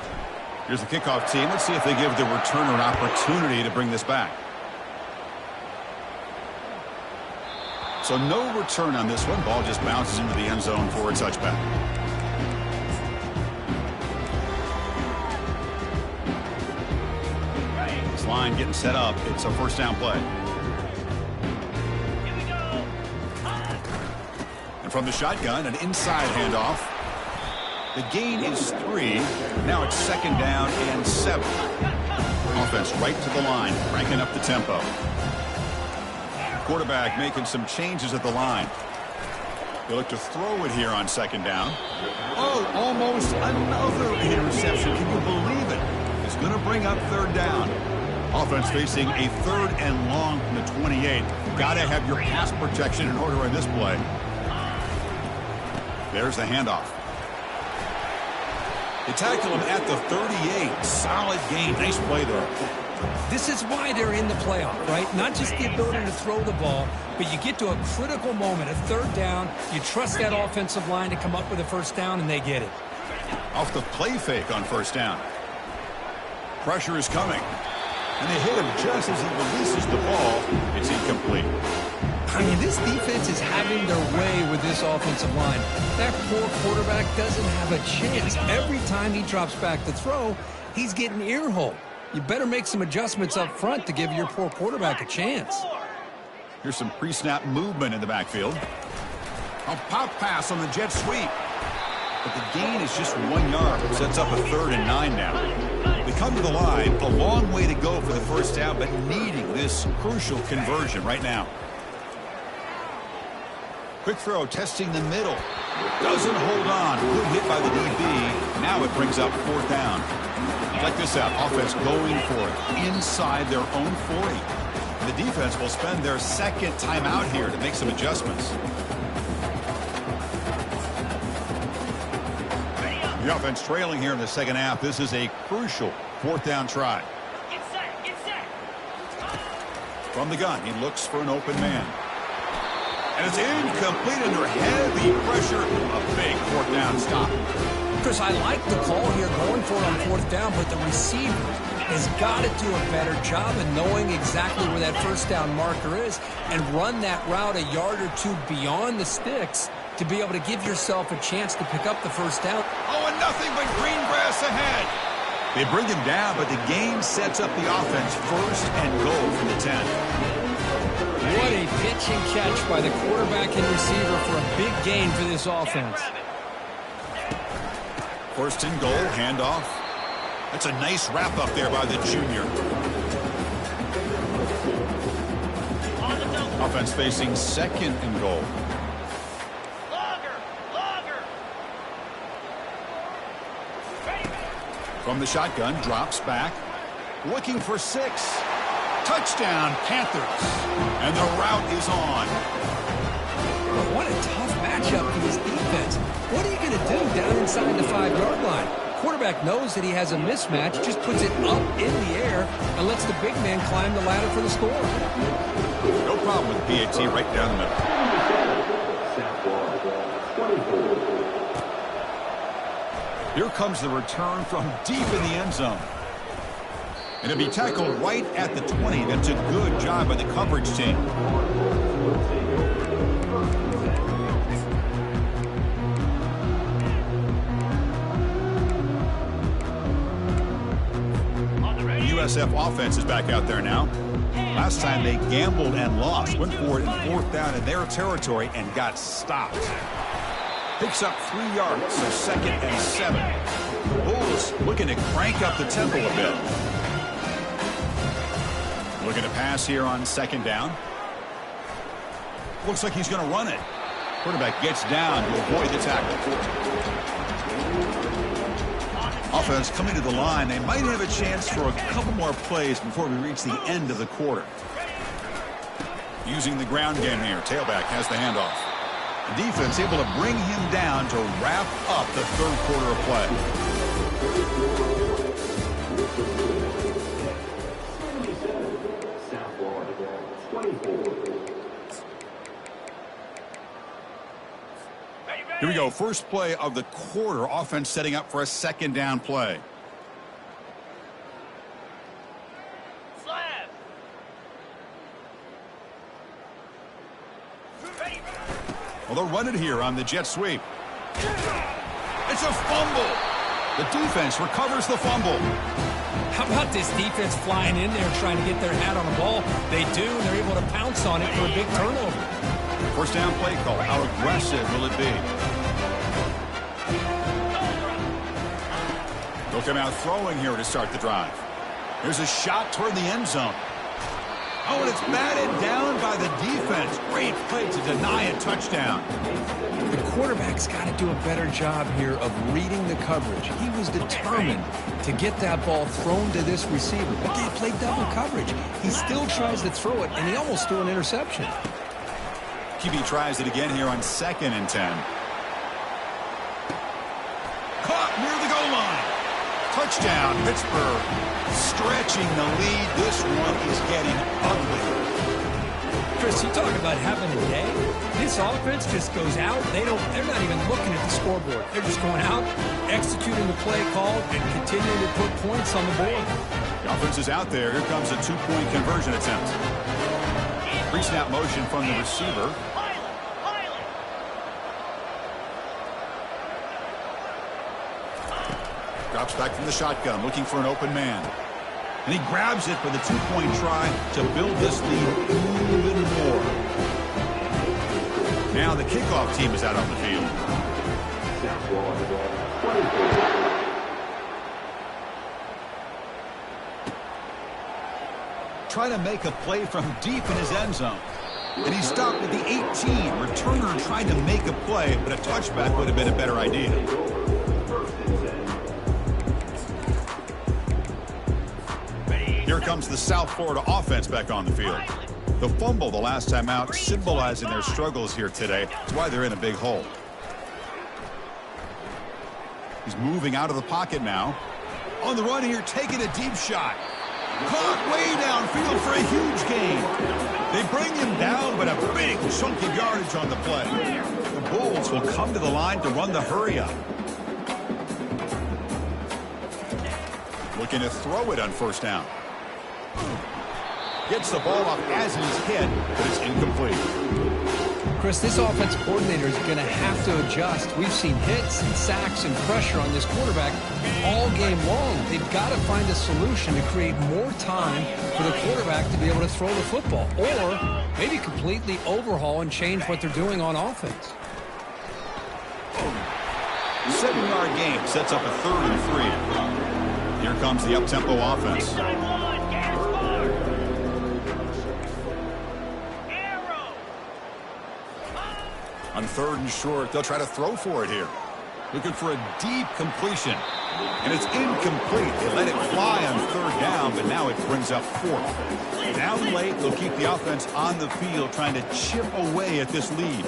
Here's the kickoff team. Let's see if they give the returner an opportunity to bring this back. So no return on this one. Ball just bounces into the end zone for a touchback. This line getting set up. It's a first down play. Here we go. And from the shotgun, an inside handoff. The gain is 3. Now it's 2nd down and 7. Offense right to the line, cranking up the tempo. Quarterback making some changes at the line. They look to throw it here on 2nd down. Oh, almost another interception. Can you believe it? It's going to bring up 3rd down. Offense facing a 3rd and long from the 28. Got to have your pass protection in order in this play. There's the handoff. They tackle him at the 38. Solid gain. Nice play there. This is why they're in the playoff, right? Not just the ability to throw the ball, but you get to a critical moment, a 3rd down. You trust that offensive line to come up with a 1st down, and they get it. Off the play fake on 1st down. Pressure is coming. And they hit him just as he releases the ball. It's incomplete. I mean, this defense is having their way with this offensive line. That poor quarterback doesn't have a chance. Every time he drops back to throw, he's getting ear-hole. You better make some adjustments up front to give your poor quarterback a chance. Here's some pre-snap movement in the backfield. A pop pass on the jet sweep. But the gain is just 1 yard. Sets up a 3rd and 9 now. They come to the line. A long way to go for the first down, but needing this crucial conversion right now. Quick throw, testing the middle. Doesn't hold on. Good hit by the DB. Now it brings up 4th down. Check this out. Offense going for it inside their own 40. And the defense will spend their 2nd timeout here to make some adjustments. The offense trailing here in the 2nd half. This is a crucial 4th down try. Get set, get set. From the gun, he looks for an open man. And it's incomplete under heavy pressure. A big 4th down stop. Chris, I like the call here going for it on 4th down, but the receiver has got to do a better job of knowing exactly where that 1st down marker is and run that route a yard or two beyond the sticks to be able to give yourself a chance to pick up the 1st down. Oh, and nothing but green grass ahead. They bring him down, but the game sets up the offense 1st and goal from the 10. What a pitch and catch by the quarterback and receiver for a big gain for this offense. 1st and goal, handoff. That's a nice wrap up there by the junior. Offense facing 2nd and goal. From the shotgun, drops back. Looking for 6. Touchdown, Panthers. And the route is on. But what a tough matchup for this defense. What are you going to do down inside the 5-yard line? Quarterback knows that he has a mismatch, just puts it up in the air and lets the big man climb the ladder for the score. No problem with PAT right down the middle. Here comes the return from deep in the end zone. And it'll be tackled right at the 20. That's a good job by the coverage team. USF offense is back out there now. Last time they gambled and lost. Went for it in 4th down in their territory and got stopped. Picks up 3 yards, so 2nd and 7. The Bulls looking to crank up the tempo a bit. Looking to pass here on 2nd down. Looks like he's going to run it. Quarterback gets down to avoid the tackle. Offense coming to the line. They might have a chance for a couple more plays before we reach the end of the quarter. Using the ground game here. Tailback has the handoff. The defense able to bring him down to wrap up the 3rd quarter of play. Here we go. First play of the quarter. Offense setting up for a 2nd down play. Well, they'll run it here on the jet sweep. It's a fumble. The defense recovers the fumble. How about this defense flying in there trying to get their hat on the ball? They do, and they're able to pounce on it for a big turnover. 1st down play call. How aggressive will it be? They'll come out throwing here to start the drive. There's a shot toward the end zone. Oh, and it's batted down by the defense. Great play to deny a touchdown. The quarterback's got to do a better job here of reading the coverage. He was determined to get that ball thrown to this receiver, but they played double coverage. He still tries to throw it, and he almost threw an interception. QB tries it again here on 2nd and 10. Caught near the goal line. Touchdown, Pittsburgh. Stretching the lead. This one is getting ugly. Chris, you talk about having a day. This offense just goes out. They're not even looking at the scoreboard. They're just going out, executing the play called, and continuing to put points on the board. The offense is out there. Here comes a two-point conversion attempt. Pre-snap motion from the receiver. Drops back from the shotgun, looking for an open man. And he grabs it for the two-point try to build this lead even more. Now the kickoff team is out on the field. Try to make a play from deep in his end zone. And he stopped at the 18. Returner tried to make a play, but a touchback would have been a better idea. Here comes the South Florida offense back on the field. The fumble the last time out, symbolizing their struggles here today. That's why they're in a big hole. He's moving out of the pocket now. On the run here, taking a deep shot. Caught way downfield for a huge gain. They bring him down, but a big chunk of yardage on the play. The Bulls will come to the line to run the hurry up. Looking to throw it on first down. Gets the ball up as he's hit, but it's incomplete. Chris, this offensive coordinator is going to have to adjust. We've seen hits and sacks and pressure on this quarterback all game long. They've got to find a solution to create more time for the quarterback to be able to throw the football, or maybe completely overhaul and change what they're doing on offense. 7-yard game sets up a 3rd and 3. Here comes the up-tempo offense. On 3rd and short, they'll try to throw for it here. Looking for a deep completion. And it's incomplete. They let it fly on 3rd down, but now it brings up 4th. Down late, they'll keep the offense on the field, trying to chip away at this lead.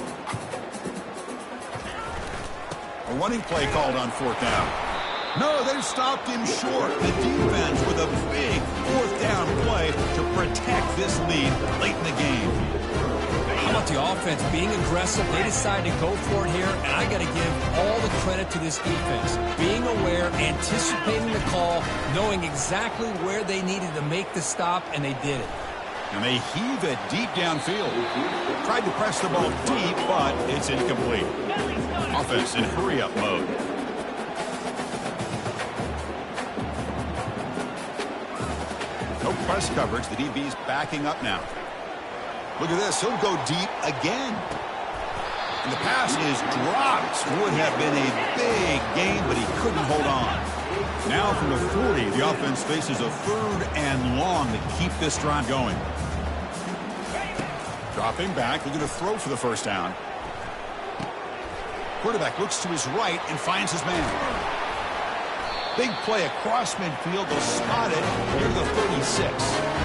A running play called on 4th down. No, they've stopped him short. The defense with a big 4th down play to protect this lead late in the game. How about the offense being aggressive? They decide to go for it here, and I got to give all the credit to this defense. Being aware, anticipating the call, knowing exactly where they needed to make the stop, and they did it. And they heave it deep downfield. Tried to press the ball deep, but it's incomplete. Offense in hurry-up mode. No press coverage. The DB's backing up now. Look at this. He'll go deep again. And the pass is dropped. Would have been a big gain, but he couldn't hold on. Now from the 40, the offense faces a 3rd and long to keep this drive going. Dropping back, looking to throw for the first down. Quarterback looks to his right and finds his man. Big play across midfield. They'll spot it near the 36.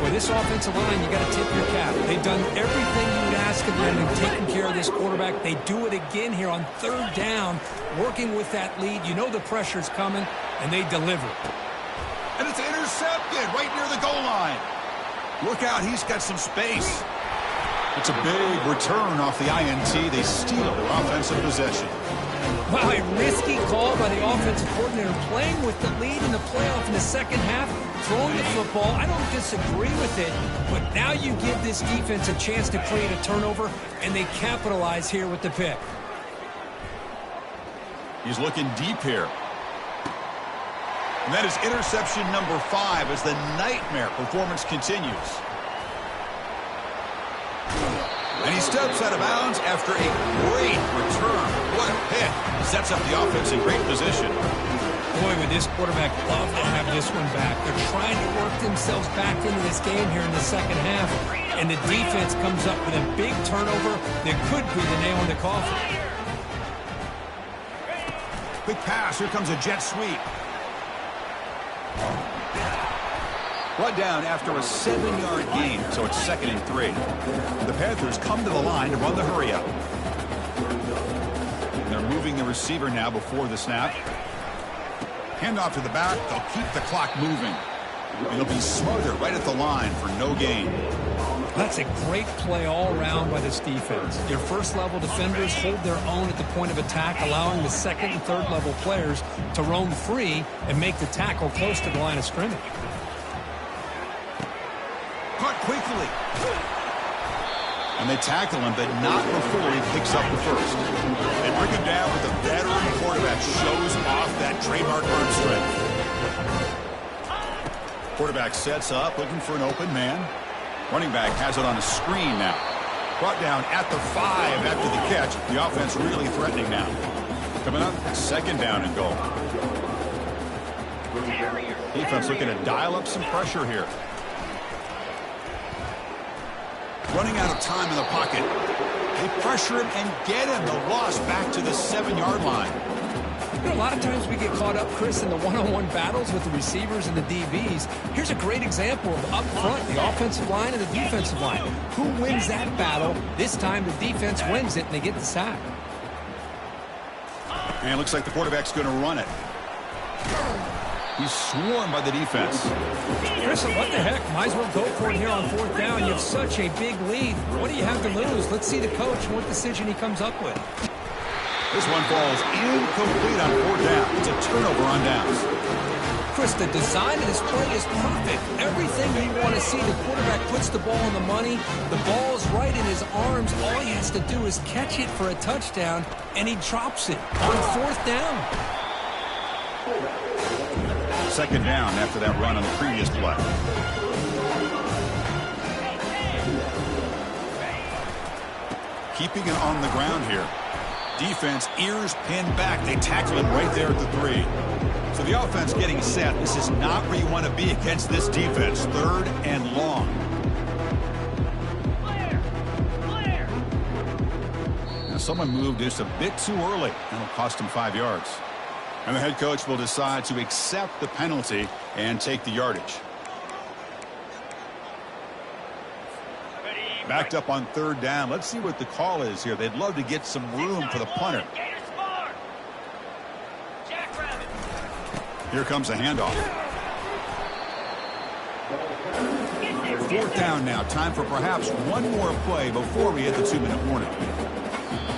With this offensive line, you got to tip your cap. They've done everything you would ask of them in taking care of this quarterback. They do it again here on 3rd down, working with that lead. You know the pressure's coming, and they deliver. And it's intercepted right near the goal line. Look out, he's got some space. It's a big return off the INT. They steal their offensive possession. Wow, a risky call by the offensive coordinator, playing with the lead in the playoff in the second half, throwing the football. I don't disagree with it, but now you give this defense a chance to create a turnover, and they capitalize here with the pick. He's looking deep here. And that is interception number 5 as the nightmare performance continues. And he steps out of bounds after a great return. What a hit. Sets up the offense in great position. Boy, would this quarterback love to have this one back. They're trying to work themselves back into this game here in the second half. And the defense comes up with a big turnover that could be the nail in the coffin. Big pass. Here comes a jet sweep. Brought down after a 7-yard gain, so it's 2nd and 3. The Panthers come to the line to run the hurry up. And they're moving the receiver now before the snap. Handoff to the back. They'll keep the clock moving. And they'll be smothered right at the line for no gain. That's a great play all around by this defense. Your first-level defenders hold their own at the point of attack, allowing the second and third-level players to roam free and make the tackle close to the line of scrimmage. quickly. And they tackle him, but not before he picks up the first. They bring him down with a veteran quarterback. Shows off that trademark arm strength. Quarterback sets up, looking for an open man. Running back has it on a screen now. Brought down at the 5 after the catch. The offense really threatening now. Coming up, second down and goal. Defense looking to dial up some pressure here. Running out of time in the pocket. They pressure him and get him. The loss back to the 7-yard line. You know, a lot of times we get caught up, Chris, in the one-on-one battles with the receivers and the DBs. Here's a great example of up front, the offensive line and the defensive line. Who wins that battle? This time the defense wins it and they get the sack. And it looks like the quarterback's going to run it. He's swarmed by the defense. Chris, what the heck? Might as well go for it here on fourth down. You have such a big lead. What do you have to lose? Let's see the coach and what decision he comes up with. This one falls incomplete on fourth down. It's a turnover on downs. Chris, the design of this play is perfect. Everything you want to see. The quarterback puts the ball on the money. The ball is right in his arms. All he has to do is catch it for a touchdown, and he drops it on fourth down. Second down after that run on the previous play. Keeping it on the ground here. Defense, ears pinned back. They tackle him right there at the 3. So the offense getting set. This is not where you want to be against this defense. Third and long. Clear. Now someone moved just a bit too early. That'll cost him 5 yards. And the head coach will decide to accept the penalty and take the yardage. Backed up on third down. Let's see what the call is here. They'd love to get some room for the punter. Here comes a handoff. Fourth down now. Time for perhaps one more play before we hit the 2-minute warning.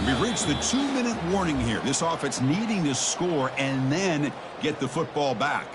We've reached the 2-minute warning here. This offense needing to score and then get the football back.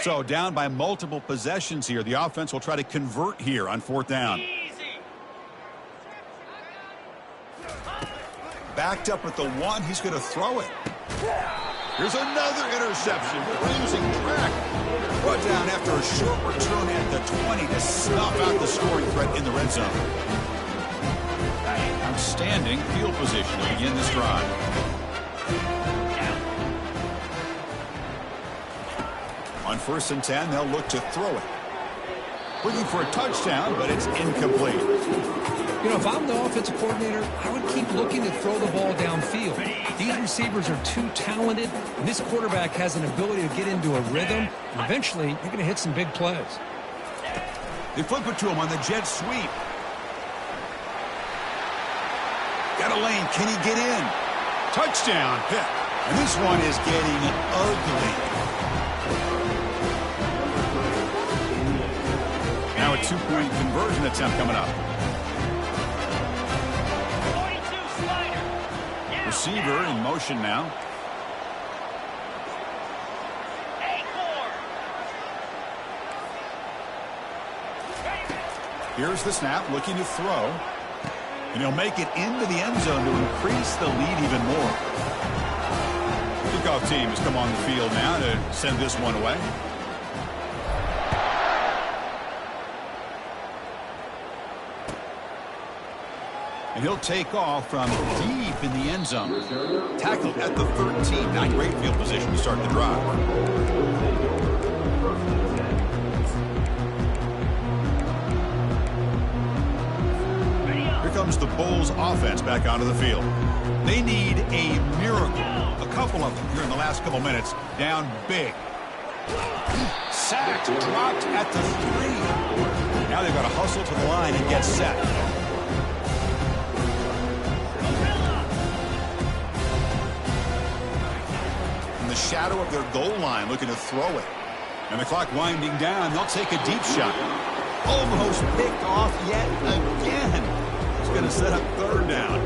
So down by multiple possessions here. The offense will try to convert here on fourth down. Easy. Backed up at the 1. He's going to throw it. Here's another interception. Losing track. Brought down after a short return at the 20 to snuff out the scoring threat in the red zone. Outstanding field position to begin this drive. On 1st and 10, they'll look to throw it. Looking for a touchdown, but it's incomplete. You know, if I'm the offensive coordinator, I would keep looking to throw the ball downfield. These receivers are too talented, and this quarterback has an ability to get into a rhythm. And eventually, you're going to hit some big plays. They flip it to him on the jet sweep. Got a lane. Can he get in? Touchdown, Pitt. And this one is getting ugly. Now a 2-point conversion attempt coming up. 42 slider. Receiver in motion now. Here's the snap, looking to throw. And he'll make it into the end zone to increase the lead even more. Kickoff team has come on the field now to send this one away. And he'll take off from deep in the end zone. Tackled at the 13. Not great field position to start the drive. Here comes the Bulls offense back onto the field. They need a miracle. A couple of them here in the last couple minutes. Down big. Sacked, dropped at the 3. Now they've got to hustle to the line and get set. shadow of their goal line, looking to throw it. And the clock winding down, they'll take a deep shot. Almost picked off yet again. It's going to set up third down.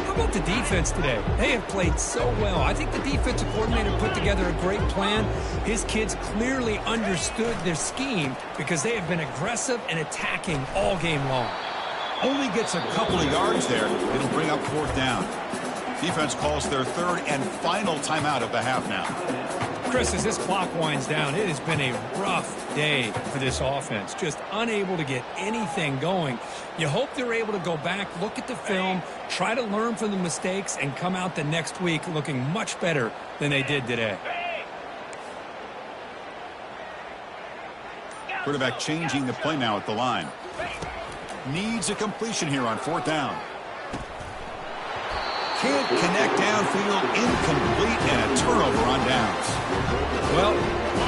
How about the defense today? They have played so well. I think the defensive coordinator put together a great plan. His kids clearly understood their scheme because they have been aggressive and attacking all game long. Only gets a couple of yards there. It'll bring up fourth down. Defense calls their third and final timeout of the half now. Chris, as this clock winds down, it has been a rough day for this offense. Just unable to get anything going. You hope they're able to go back, look at the film, try to learn from the mistakes, and come out the next week looking much better than they did today. Quarterback changing the play now at the line. Needs a completion here on fourth down. Can't connect downfield, incomplete, and a turnover on downs. Well,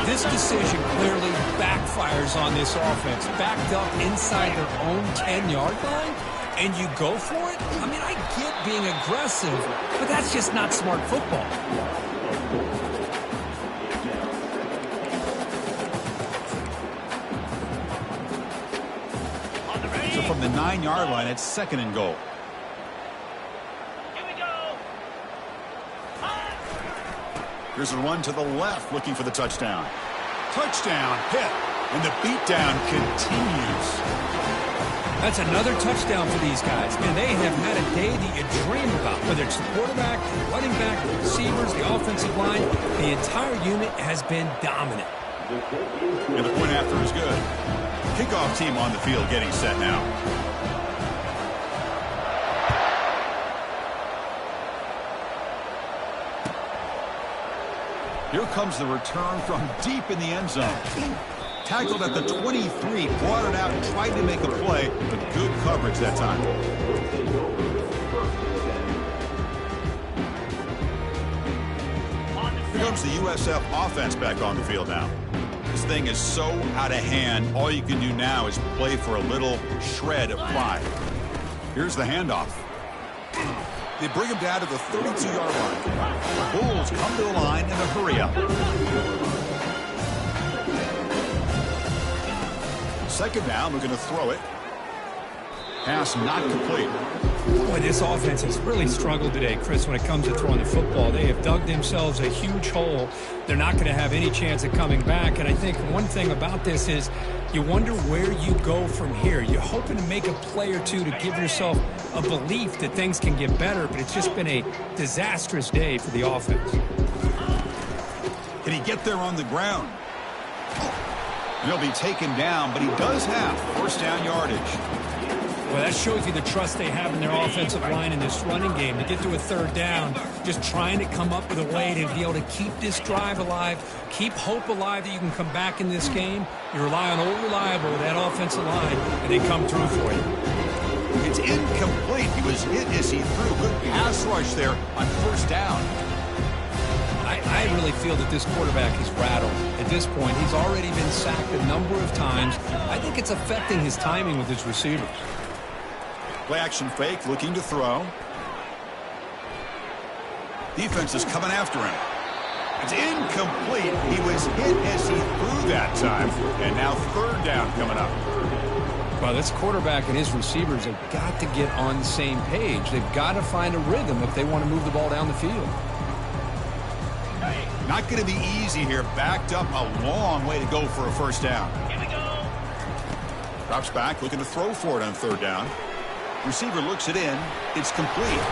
this decision clearly backfires on this offense. Backed up inside their own 10-yard line, and you go for it? I mean, I get being aggressive, but that's just not smart football. So from the 9-yard line, it's second and goal. Here's a run to the left, looking for the touchdown. Touchdown, Pitt, and the beatdown continues. That's another touchdown for these guys. Man, they have had a day that you dream about, whether it's the quarterback, the running back, the receivers, the offensive line. The entire unit has been dominant. And the point after is good. Kickoff team on the field getting set now. Here comes the return from deep in the end zone. Tackled at the 23, brought it out and tried to make a play, but good coverage that time. Here comes the USF offense back on the field now. This thing is so out of hand, all you can do now is play for a little shred of pride. Here's the handoff. They bring him down to the 32-yard line. The Bulls come to the line in a hurry-up. Second down, looking to throw it. Pass not complete. Boy, this offense has really struggled today, Chris, when it comes to throwing the football. They have dug themselves a huge hole. They're not going to have any chance of coming back. And I think one thing about this is you wonder where you go from here. You're hoping to make a play or two to give yourself a belief that things can get better, but it's just been a disastrous day for the offense. Can he get there on the ground? And he'll be taken down, but he does have first down yardage. Well, that shows you the trust they have in their offensive line in this running game. To get to a third down, just trying to come up with a way to be able to keep this drive alive, keep hope alive that you can come back in this game. You rely on old reliable, that offensive line, and they come through for you. It's incomplete. He was hit as he threw. Good pass rush there on first down. I really feel that this quarterback is rattled. At this point, he's already been sacked a number of times. I think it's affecting his timing with his receivers. Play action fake, looking to throw. Defense is coming after him. It's incomplete. He was hit as he threw that time. And now third down coming up. Well, this quarterback and his receivers have got to get on the same page. They've got to find a rhythm if they want to move the ball down the field. Not going to be easy here. Backed up a long way to go for a first down. Here we go. Drops back, looking to throw for it on third down. Receiver looks it in. It's complete.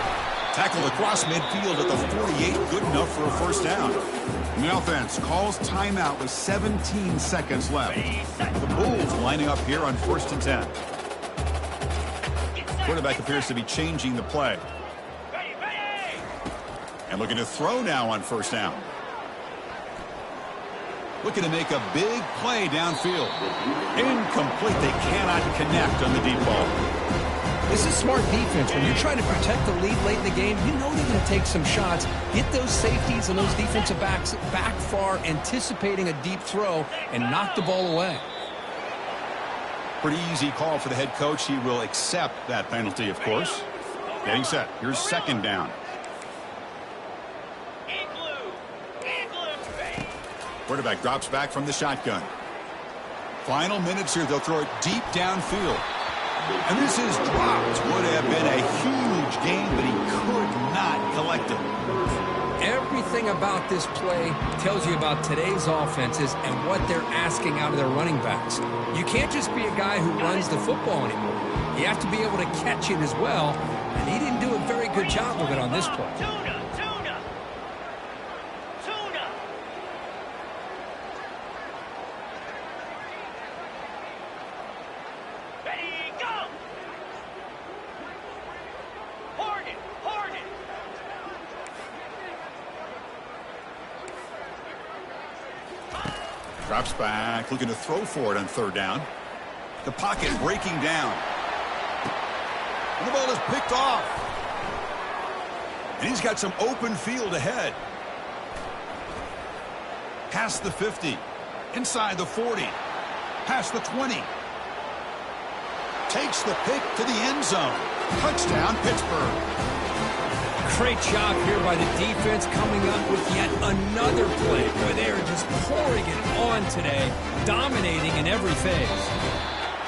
Tackled across midfield at the 48. Good enough for a first down. And the offense calls timeout with 17 seconds left. The Bulls lining up here on first and 10. Quarterback appears to be changing the play. And looking to throw now on first down. Looking to make a big play downfield. Incomplete. They cannot connect on the deep ball. This is smart defense. When you're trying to protect the lead late in the game, you know they're going to take some shots. Get those safeties and those defensive backs back far, anticipating a deep throw, and knock the ball away. Pretty easy call for the head coach. He will accept that penalty, of course. Getting set. Here's second down. Quarterback drops back from the shotgun. Final minutes here. They'll throw it deep downfield. And this is dropped. Would have been a huge gain, but he could not collect it. Everything about this play tells you about today's offenses and what they're asking out of their running backs. You can't just be a guy who runs the football anymore. You have to be able to catch it as well, and he didn't do a very good job of it on this play. Tuna. Ready, go! Hornet. Drops back, looking to throw for it on third down. The pocket breaking down. And the ball is picked off. And he's got some open field ahead. Past the 50. Inside the 40. Past the 20. Takes the pick to the end zone. Touchdown, Pittsburgh. Great job here by the defense coming up with yet another play. Boy, they are just pouring it on today, dominating in every phase.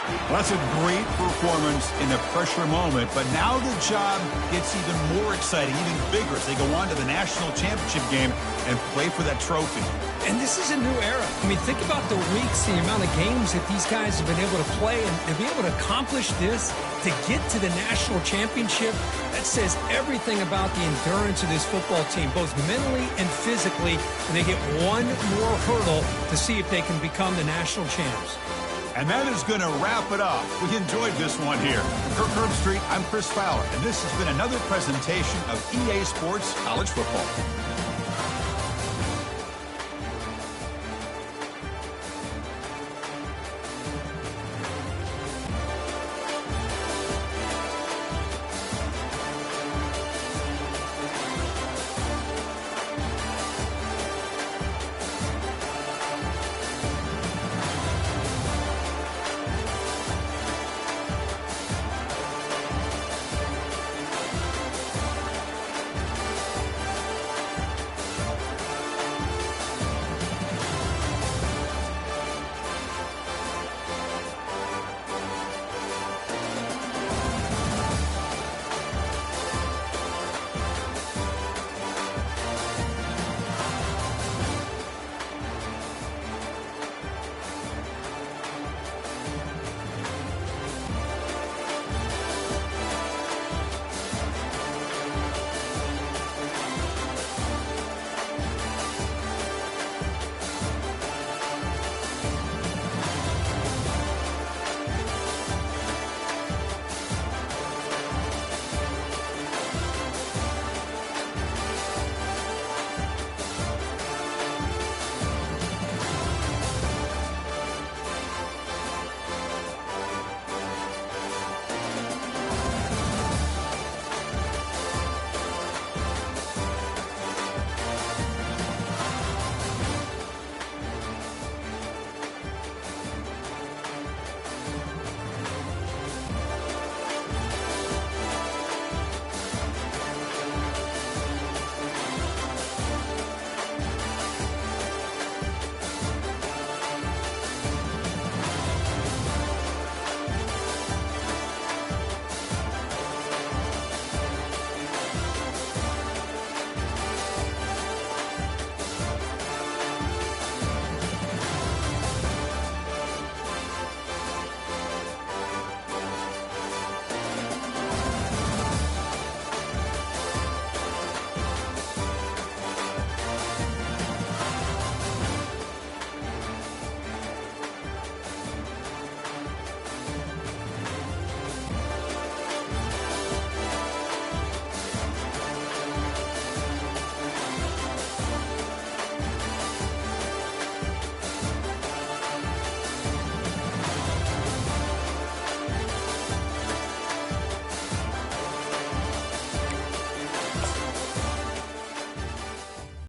Well, that's a great performance in the pressure moment, but now the job gets even more exciting, even bigger as they go on to the national championship game and play for that trophy. And this is a new era. I mean, think about the weeks, the amount of games that these guys have been able to play, and to be able to accomplish this, to get to the national championship, that says everything about the endurance of this football team, both mentally and physically, and they get one more hurdle to see if they can become the national champs. And that is going to wrap it up. We enjoyed this one here. For Kirk Herbstreit, I'm Chris Fowler, and this has been another presentation of EA Sports College Football.